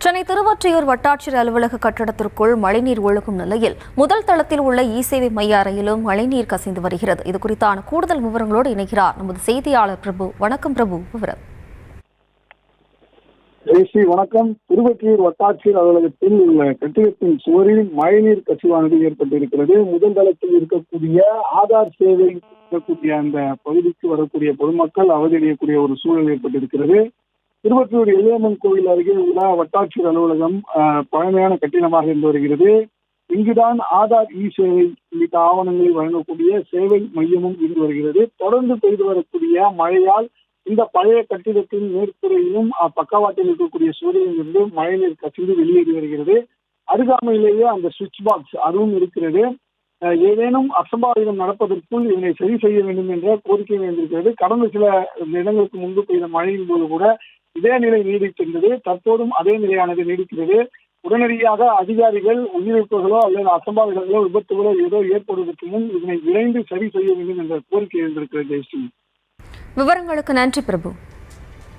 சென்னை திருவொற்றியூர் வட்டாட்சியர் அலுவலக கட்டடத்திற்குள் மழைநீர் ஒழுகும் நிலையில் முதல் தளத்தில் உள்ள இ-சேவை மைய அறையிலும் மழைநீர் கசிந்து வருகிறது. இது குறித்தான கூடுதல் விவரங்களோடு இணைகிறார் நமது செய்தியாளர் பிரபு. வணக்கம் பிரபு, விவரம். வணக்கம். திருவொற்றியூர் வட்டாட்சியர் அலுவலகத்தில் உள்ள கட்டிடத்தின் சுவரில் மழைநீர் கசிவானது ஏற்பட்டிருக்கிறது. முதல் தளத்தில் இருக்கக்கூடிய ஆதார் சேவை இருக்கக்கூடிய அந்த பகுதிக்கு வரக்கூடிய பொதுமக்கள் அவதியடையக்கூடிய ஒரு சூழல் ஏற்பட்டிருக்கிறது. திருவொற்றியூர் எல்லையம்மன் கோவில் அருகே உள்ள வட்டாட்சியர் அலுவலகம் பழமையான கட்டிடமாக இருந்து வருகிறது. இங்குதான் ஆதார் இ சேவை உள்ளிட்ட ஆவணங்களை வழங்கக்கூடிய சேவை மையமும் இருந்து வருகிறது. தொடர்ந்து பெய்து வரக்கூடிய மழையால் இந்த பழைய கட்டிடத்தின் மேற்கூரையிலும் பக்கவாட்டில் இருக்கக்கூடிய சூரியனில் இருந்து மழைநீர் கசிந்து வெளியேறி வருகிறது. அருகாமையிலேயே அந்த சுவிட்ச் பாக்ஸ் அதுவும் இருக்கிறது. ஏதேனும் அசம்பாவிதம் நடப்பதற்குள் இதனை சரி செய்ய வேண்டும் என்ற கோரிக்கை வந்திருக்கிறது. கடந்த சில இடங்களுக்கு முன்பு பெய்த மழையின் போது கூட இதே நிலை நீடித்திருந்தது. தற்போதும் அதே நிலையானது நீடிக்கிறது. உடனடியாக அதிகாரிகள் உயிரிழப்புகளோ அல்லது அசம்பாவிதங்களோ விபத்துகளோ ஏதோ ஏற்படுவதற்கு முன் இதனை விரைந்து சரி செய்ய வேண்டும் என்ற கோரிக்கை எழுந்திருக்கிறது. விவரங்களுக்கு நன்றி பிரபு.